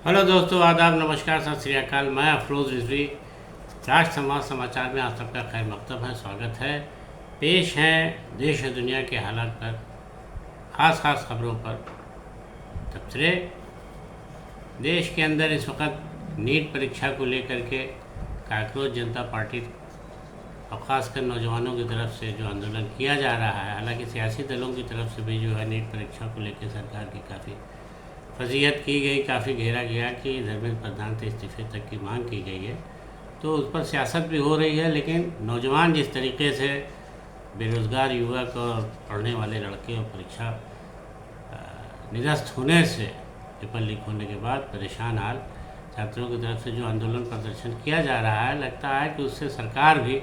Hello दोस्तों, आदाब, नमस्कार, सत श्री अकाल। मैं अफरोज़ रिजवी, राष्ट्र समाज समाचार में आप सबका खैर मकदम है, स्वागत है। पेश हैं देश और दुनिया के हालात पर, ख़ास खबरों पर तबसरे। देश के अंदर इस वक्त नीट परीक्षा को लेकर के काकरोच जनता पार्टी और ख़ासकर नौजवानों की तरफ से जो आंदोलन किया जा रहा है, हालांकि सियासी दलों की तरफ से भी जो है नीट परीक्षा को लेकर सरकार की काफ़ी फजीहत की गई, काफ़ी घेरा गया कि धर्मेंद्र प्रधान से इस्तीफे तक की मांग की गई है। तो उस पर सियासत भी हो रही है, लेकिन नौजवान जिस तरीके से बेरोज़गार युवक और पढ़ने वाले लड़के और परीक्षा निरस्त होने से, पेपर लीक होने के बाद परेशान हाल छात्रों की तरफ से जो आंदोलन प्रदर्शन किया जा रहा है, लगता है कि उससे सरकार भी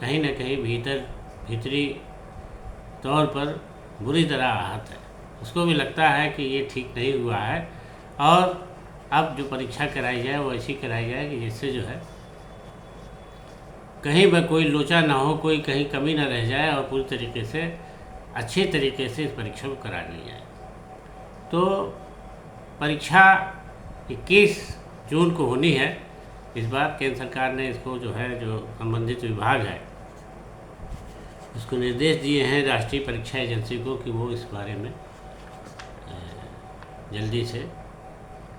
कहीं न कहीं भीतरी तौर पर बुरी तरह आहत है। उसको भी लगता है कि ये ठीक नहीं हुआ है और अब जो परीक्षा कराई जाए वो ऐसी कराई जाए कि जिससे जो है कहीं पर कोई लोचा ना हो, कोई कहीं कमी ना रह जाए और पूरी तरीके से अच्छे तरीके से इस परीक्षा को करा ली जाए। तो परीक्षा 21 जून को होनी है। इस बार केंद्र सरकार ने इसको जो संबंधित विभाग है उसको निर्देश दिए हैं राष्ट्रीय परीक्षा एजेंसी को कि वो इस बारे में जल्दी से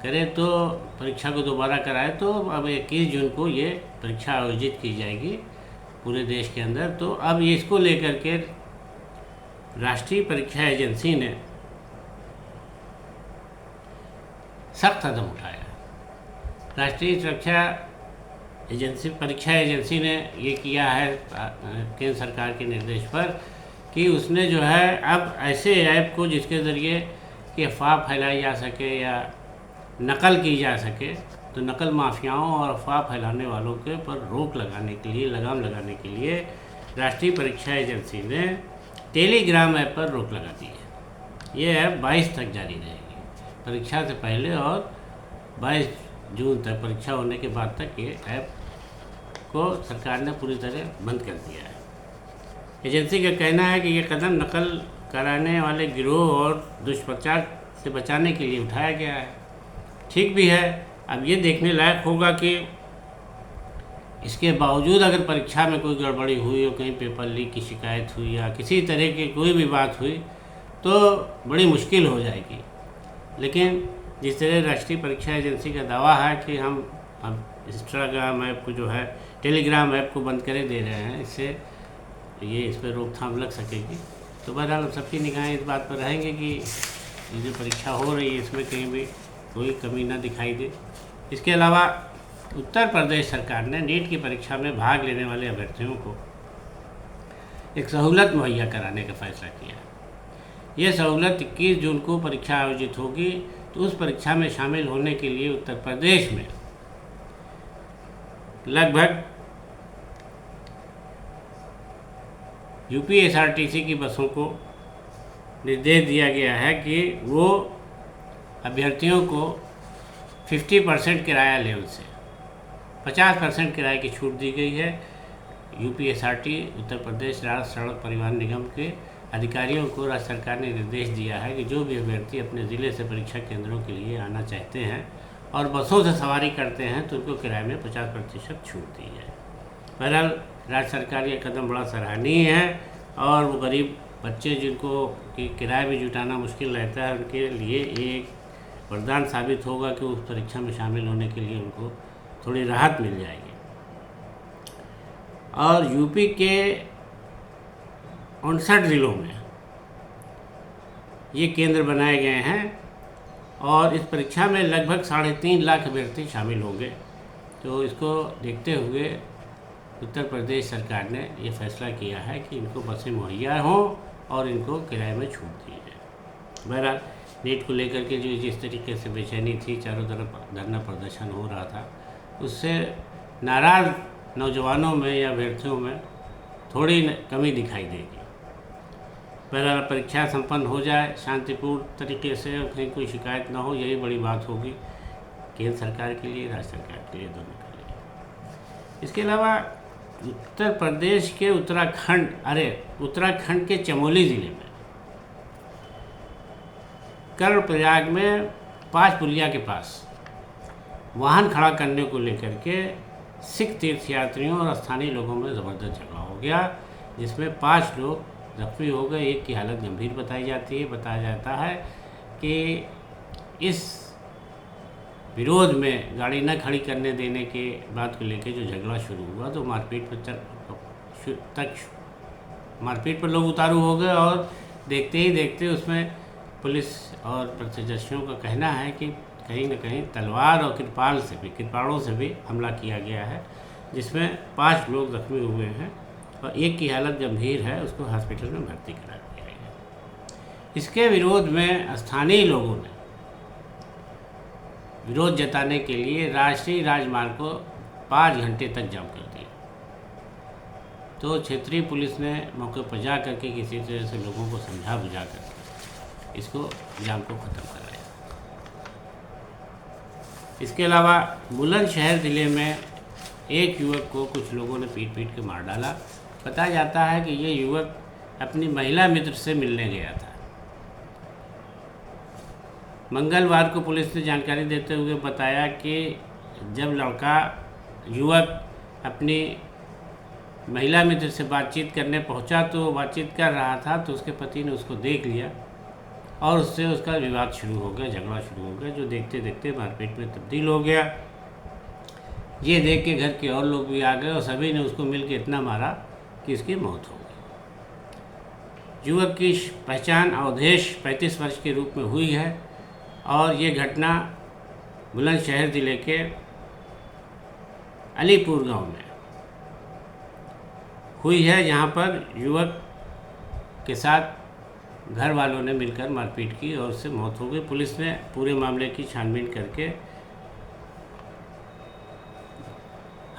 करें, तो परीक्षा को दोबारा कराए। तो अब 21 जून को ये परीक्षा आयोजित की जाएगी पूरे देश के अंदर। तो अब इसको लेकर के राष्ट्रीय परीक्षा एजेंसी ने सख्त कदम उठाया। राष्ट्रीय परीक्षा एजेंसी ने ये किया है केंद्र सरकार के निर्देश पर कि उसने जो है अब ऐसे ऐप को जिसके ज़रिए कि अफवाह फैलाई जा सके या नकल की जा सके, तो नकल माफियाओं और अफवाह फैलाने वालों के पर रोक लगाने के लिए, लगाम लगाने के लिए राष्ट्रीय परीक्षा एजेंसी ने टेलीग्राम ऐप पर रोक लगा दी है। ये ऐप 22 तक जारी रहेगी, परीक्षा से पहले, और 22 जून तक, परीक्षा होने के बाद तक ये ऐप को सरकार ने पूरी तरह बंद कर दिया है। एजेंसी का कहना है कि ये कदम नकल कराने वाले गिरोह और दुष्प्रचार से बचाने के लिए उठाया गया है। ठीक भी है। अब ये देखने लायक होगा कि इसके बावजूद अगर परीक्षा में कोई गड़बड़ी हुई और कहीं पेपर लीक की शिकायत हुई या किसी तरह की कोई भी बात हुई तो बड़ी मुश्किल हो जाएगी। लेकिन जिस तरह राष्ट्रीय परीक्षा एजेंसी का दावा है कि हम अब इंस्टाग्राम ऐप को टेलीग्राम ऐप को बंद करे दे रहे हैं, इससे ये इस पर रोकथाम लग सकेगी। तो बहरहाल सबकी निगाहें इस बात पर रहेंगे कि ये जो परीक्षा हो रही है इसमें कहीं भी कोई कमी ना दिखाई दे। इसके अलावा उत्तर प्रदेश सरकार ने नीट की परीक्षा में भाग लेने वाले अभ्यर्थियों को एक सहूलत मुहैया कराने का फैसला किया। ये सहूलत 21 जून को परीक्षा आयोजित होगी। तो उस परीक्षा में शामिल होने के लिए उत्तर प्रदेश में लगभग यूपीएसआरटीसी की बसों को निर्देश दिया गया है कि वो अभ्यर्थियों को 50% किराया ले, उनसे 50% किराए की छूट दी गई है। यूपीएसआरटी उत्तर प्रदेश राज्य सड़क परिवहन निगम के अधिकारियों को राज्य सरकार ने निर्देश दिया है कि जो भी अभ्यर्थी अपने ज़िले से परीक्षा केंद्रों के लिए आना चाहते हैं और बसों से सवारी करते हैं तो उनको किराए में 50% छूट दी है। बहरहाल राज्य सरकार ये कदम बड़ा सराहनीय है और वो गरीब बच्चे जिनको कि किराया भी जुटाना मुश्किल रहता है, उनके लिए एक वरदान साबित होगा कि उस परीक्षा में शामिल होने के लिए उनको थोड़ी राहत मिल जाएगी। और यूपी के 59 ज़िलों में ये केंद्र बनाए गए हैं और इस परीक्षा में लगभग 3.5 लाख अभ्यर्थी शामिल होंगे। तो इसको देखते हुए उत्तर प्रदेश सरकार ने ये फैसला किया है कि इनको बसें मुहैया हों और इनको किराए में छूट दी जाए। बहरहाल नीट को लेकर के जो जिस तरीके से बेचैनी थी, चारों तरफ धरना प्रदर्शन हो रहा था, उससे नाराज़ नौजवानों में या अभ्यर्थियों में थोड़ी कमी दिखाई देगी। बहरहाल परीक्षा संपन्न हो जाए शांतिपूर्ण तरीके से और कहीं कोई शिकायत ना हो, यही बड़ी बात होगी केंद्र सरकार के लिए, राज्य सरकार के लिए, दोनों के लिए। इसके अलावा उत्तर प्रदेश के उत्तराखंड के चमोली ज़िले में कर्णप्रयाग में 5 पुलिया के पास वाहन खड़ा करने को लेकर के सिख तीर्थयात्रियों और स्थानीय लोगों में ज़बरदस्त झगड़ा हो गया, जिसमें 5 लोग जख्मी हो गए। एक की हालत गंभीर बताई जाती है। बताया जाता है कि इस विरोध में गाड़ी न खड़ी करने देने के बात को लेकर जो झगड़ा शुरू हुआ तो मारपीट पर लोग उतारू हो गए और देखते ही देखते उसमें पुलिस और प्रत्यक्षदर्शियों का कहना है कि कहीं न कहीं तलवार और कृपाणों से भी हमला किया गया है, जिसमें 5 लोग जख्मी हुए हैं और एक की हालत गंभीर है, उसको हॉस्पिटल में भर्ती करा दिया गया है। इसके विरोध में स्थानीय लोगों ने विरोध जताने के लिए राष्ट्रीय राजमार्ग को 5 घंटे तक जाम कर दिया। तो क्षेत्रीय पुलिस ने मौके पर जा करके किसी तरह से लोगों को समझा बुझा कर इसको जाम को ख़त्म कराया। इसके अलावा बुलंदशहर ज़िले में एक युवक को कुछ लोगों ने पीट के मार डाला। बताया जाता है कि ये युवक अपनी महिला मित्र से मिलने गया था। मंगलवार को पुलिस ने जानकारी देते हुए बताया कि जब युवक अपनी महिला मित्र से बातचीत करने पहुंचा तो बातचीत कर रहा था तो उसके पति ने उसको देख लिया और उससे उसका विवाद शुरू हो गया, झगड़ा शुरू हो गया, जो देखते देखते मारपीट में तब्दील हो गया। ये देख के घर के और लोग भी आ गए और सभी ने उसको मिल के इतना मारा कि इसकी मौत हो गई। युवक की पहचान अवधेश 35 वर्ष के रूप में हुई है और ये घटना बुलंदशहर ज़िले के अलीपुर गांव में हुई है, जहां पर युवक के साथ घर वालों ने मिलकर मारपीट की और उससे मौत हो गई। पुलिस ने पूरे मामले की छानबीन करके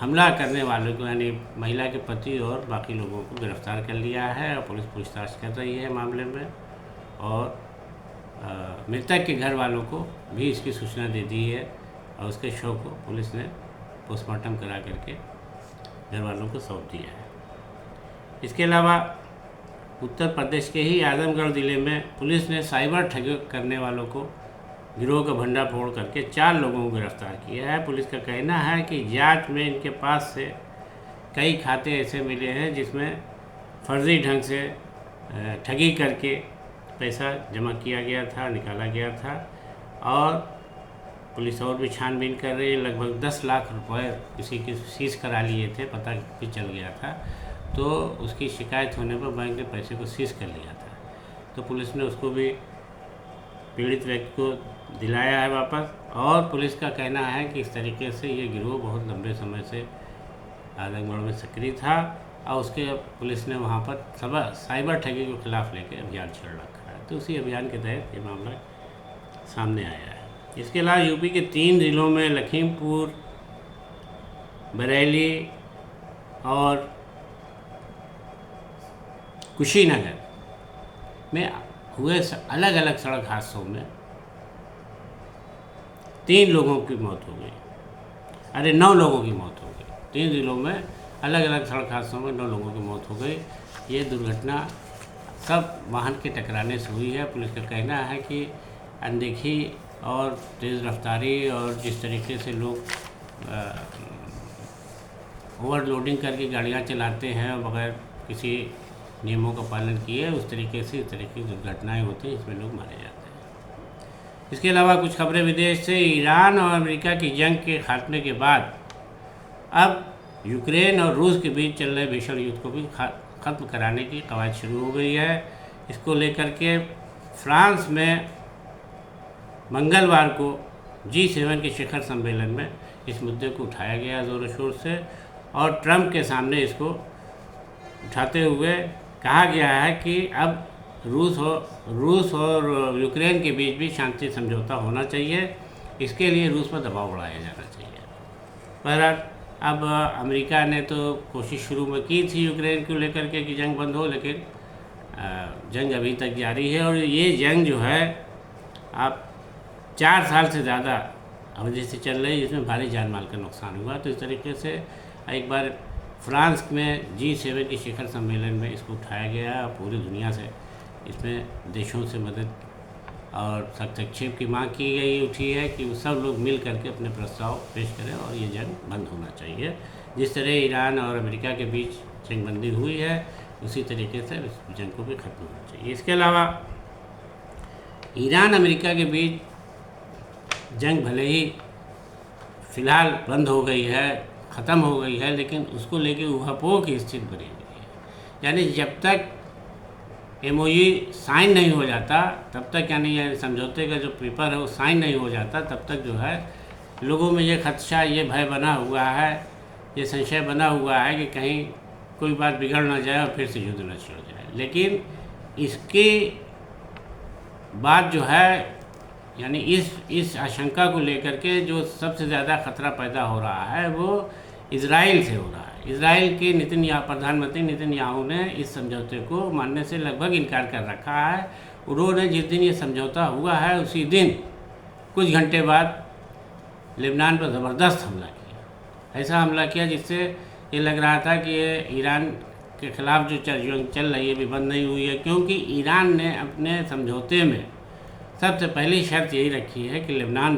हमला करने वालों को यानी महिला के पति और बाकी लोगों को गिरफ्तार कर लिया है और पुलिस पूछताछ कर रही है मामले में और मृतक के घर वालों को भी इसकी सूचना दे दी है और उसके शव को पुलिस ने पोस्टमार्टम करा करके घर वालों को सौंप दिया है। इसके अलावा उत्तर प्रदेश के ही आजमगढ़ ज़िले में पुलिस ने साइबर ठगी करने वालों को गिरोह का भंडा फोड़ करके 4 लोगों को गिरफ्तार किया है। पुलिस का कहना है कि जांच में इनके पास से कई खाते ऐसे मिले हैं जिसमें फर्जी ढंग से ठगी करके पैसा जमा किया गया था, निकाला गया था और पुलिस और भी छानबीन कर रही है। लगभग 10 लाख रुपए किसी की सीज करा लिए थे, पता भी चल गया था, तो उसकी शिकायत होने पर बैंक ने पैसे को सीज कर लिया था। तो पुलिस ने उसको भी पीड़ित व्यक्ति को दिलाया है वापस और पुलिस का कहना है कि इस तरीके से ये गिरोह बहुत लंबे समय से आजमगढ़ में सक्रिय था और उसके पुलिस ने वहाँ पर साइबर ठगी के खिलाफ लेकर अभियान छेड़ रखा है। तो उसी अभियान के तहत ये मामला सामने आया है। इसके अलावा यूपी के 3 जिलों में लखीमपुर, बरेली और कुशीनगर में हुए अलग अलग सड़क हादसों में 3 लोगों की मौत हो गई। 9 लोगों की मौत हो गई। 3 जिलों में अलग अलग सड़क हादसों में 9 लोगों की मौत हो गई। ये दुर्घटना सब वाहन के टकराने से हुई है। पुलिस का कहना है कि अनदेखी और तेज़ रफ्तारी और जिस तरीके से लोग ओवरलोडिंग करके गाड़ियाँ चलाते हैं बगैर किसी नियमों का पालन किए, उस तरीके से इस तरह की दुर्घटनाएँ होती हैं, इसमें लोग मारे जाते हैं। इसके अलावा कुछ खबरें विदेश से। ईरान और अमेरिका की जंग के खात्मे के बाद अब यूक्रेन और रूस के बीच चल रहे भीषण युद्ध को भी ख़त्म कराने की कवायद शुरू हो गई है। इसको लेकर के फ्रांस में मंगलवार को G7 के शिखर सम्मेलन में इस मुद्दे को उठाया गया ज़ोर शोर से और ट्रंप के सामने इसको उठाते हुए कहा गया है कि अब रूस और यूक्रेन के बीच भी शांति समझौता होना चाहिए। इसके लिए रूस पर दबाव बढ़ाया जाना चाहिए। पर अब अमेरिका ने तो कोशिश शुरू में की थी यूक्रेन को लेकर के कि जंग बंद हो, लेकिन जंग अभी तक जारी है और ये जंग जो है अब 4 साल से ज़्यादा अवधि से चल रही है, जिसमें भारी जान माल का नुकसान हुआ। तो इस तरीके से एक बार फ्रांस में G7 के शिखर सम्मेलन में इसको उठाया गया। पूरी दुनिया से इसमें देशों से मदद और हस्तक्षेप की मांग की गई उठी है कि वो सब लोग मिल करके अपने प्रस्ताव पेश करें और ये जंग बंद होना चाहिए। जिस तरह ईरान और अमेरिका के बीच जंगबंदी हुई है उसी तरीके से इस जंग को भी ख़त्म होना चाहिए। इसके अलावा ईरान अमेरिका के बीच जंग भले ही फ़िलहाल बंद हो गई है, ख़त्म हो गई है, लेकिन उसको लेके ऊहापोह की स्थिति बनी हुई है। यानी जब तक MOU साइन नहीं हो जाता तब तक, यानी ये समझौते का जो पेपर है वो साइन नहीं हो जाता तब तक जो है लोगों में ये खदशा, ये भय बना हुआ है, ये संशय बना हुआ है कि कहीं कोई बात बिगड़ ना जाए और फिर से युद्ध न शुरू हो जाए। लेकिन इसकी बात जो है, यानी इस आशंका को लेकर के जो सबसे ज़्यादा खतरा पैदा हो रहा है वो इजराइल से हो रहा है। इजराइल के प्रधानमंत्री नेतन्याहू ने इस समझौते को मानने से लगभग इनकार कर रखा है। उन्होंने जिस दिन ये समझौता हुआ है उसी दिन कुछ घंटे बाद लेबनान पर ज़बरदस्त हमला किया। ऐसा हमला किया जिससे ये लग रहा था कि ये ईरान के ख़िलाफ़ जो जंग चल रही है भी बंद नहीं हुई है, क्योंकि ईरान ने अपने समझौते में सबसे पहली शर्त यही रखी है कि लेबनान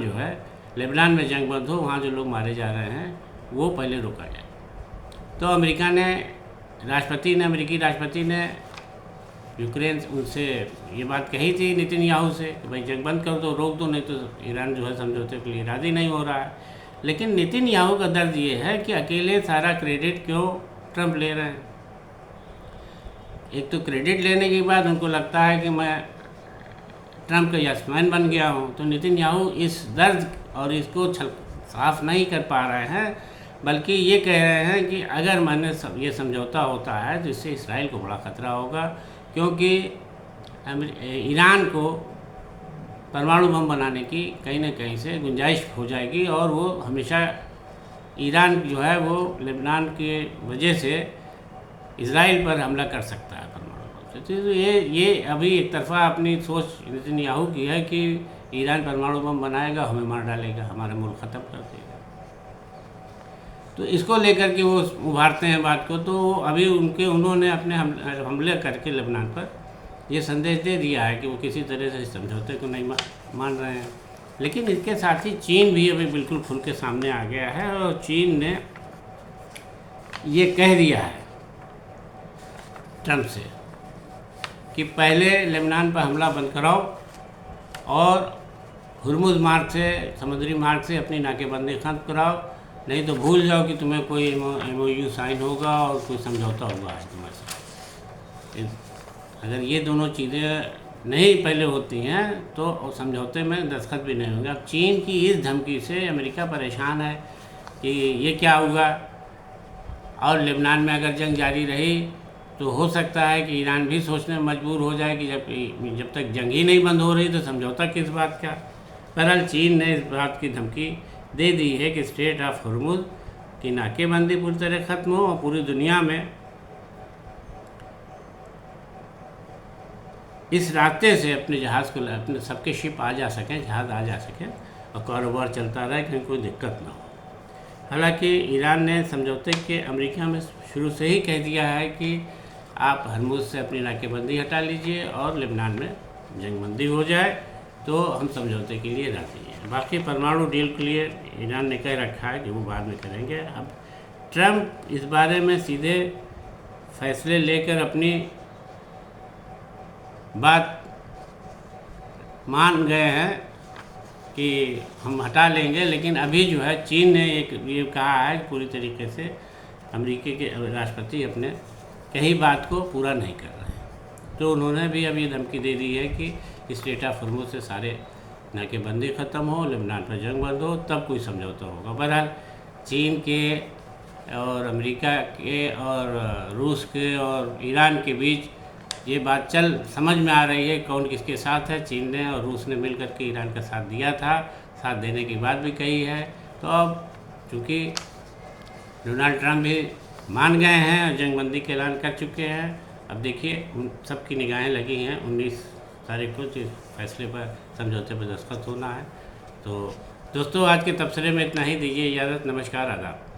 में जंग बंद हो, वहाँ जो लोग मारे जा रहे हैं वो पहले रोका जाए। तो अमेरिकी राष्ट्रपति ने यूक्रेन उनसे ये बात कही थी नेतन्याहू से कि भाई जंग बंद कर दो, रोक दो, नहीं तो ईरान जो है समझौते के लिए राज़ी नहीं हो रहा है। लेकिन नेतन्याहू का दर्द ये है कि अकेले सारा क्रेडिट क्यों ट्रंप ले रहे हैं। एक तो क्रेडिट लेने के बाद उनको लगता है कि मैं ट्रंप का यजमान बन गया हूँ, तो नेतन्याहू इस दर्द और इसको साफ नहीं कर पा रहे हैं, बल्कि ये कह रहे हैं कि अगर मैंने ये समझौता होता है तो इससे इसराइल को बड़ा ख़तरा होगा, क्योंकि ईरान को परमाणु बम बनाने की कहीं ना कहीं से गुंजाइश हो जाएगी और वो हमेशा ईरान जो है वो लेबनान के वजह से इसराइल पर हमला कर सकता है परमाणु बम से। तो ये अभी एक तरफा अपनी सोच नेतन्याहू की है कि ईरान परमाणु बम बनाएगा, हमें मार डालेगा, हमारा मुल्क ख़त्म कर देगा। तो इसको लेकर के वो उभारते हैं बात को। तो अभी उन्होंने अपने हमले करके लेबनान पर ये संदेश दे दिया है कि वो किसी तरह से समझौते को नहीं मान रहे हैं। लेकिन इसके साथ ही चीन भी अभी बिल्कुल खुल के सामने आ गया है और चीन ने ये कह दिया है ट्रंप से कि पहले लेबनान पर हमला बंद कराओ और हुर्मुज़ मार्ग से, समुद्री मार्ग से अपनी नाकेबंदी खत्म कराओ, नहीं तो भूल जाओ कि तुम्हें कोई MOU साइन होगा और कोई समझौता होगा तुम्हारे साथ। अगर ये दोनों चीज़ें नहीं पहले होती हैं तो समझौते में दस्तखत भी नहीं होंगे। अब चीन की इस धमकी से अमेरिका परेशान है कि ये क्या होगा, और लेबनान में अगर जंग जारी रही तो हो सकता है कि ईरान भी सोचने में मजबूर हो जाए कि जब तक जंग ही नहीं बंद हो रही तो समझौता किस बात का। बहरहाल चीन ने इस बात की धमकी दे दी है कि स्ट्रेट ऑफ हुर्मुज़ की नाकेबंदी पूरी तरह ख़त्म हो और पूरी दुनिया में इस रास्ते से अपने जहाज़ को, अपने सबके शिप आ जा सकें, जहाज़ आ जा सकें और कारोबार चलता रहे, कहीं कोई दिक्कत ना हो। हालांकि ईरान ने समझौते के अमेरिका में शुरू से ही कह दिया है कि आप हुर्मुज़ से अपनी नाकेबंदी हटा लीजिए और लेबनान में जंगबंदी हो जाए तो हम समझौते के लिए राज़ी हैं। बाकी परमाणु डील के लिए ईरान ने कह रखा है कि वो बाद में करेंगे। अब ट्रंप इस बारे में सीधे फैसले लेकर अपनी बात मान गए हैं कि हम हटा लेंगे, लेकिन अभी जो है चीन ने ये कहा है कि पूरी तरीके से अमेरिका के राष्ट्रपति अपने कही बात को पूरा नहीं कर रहे हैं। तो उन्होंने भी अब ये धमकी दे दी है कि स्ट्रेट ऑफ हुर्मुज़ से सारे नाकेबंदी ख़त्म हो, लेबनान पर जंग बंद हो, तब कोई समझौता होगा। बहरहाल चीन के और अमेरिका के और रूस के और ईरान के बीच ये बात समझ में आ रही है कौन किसके साथ है। चीन ने और रूस ने मिलकर के ईरान का साथ दिया था, साथ देने की बात भी कही है। तो अब चूँकि डोनाल्ड ट्रंप भी मान गए हैं और जंगबंदी का ऐलान कर चुके हैं, अब देखिए उन सबकी निगाहें लगी हैं 19 तारीख को जिस फैसले पर, समझौते पर दस्तखत होना है। तो दोस्तों आज के तबसरे में इतना ही, दीजिए इजाज़त। नमस्कार, आदाब।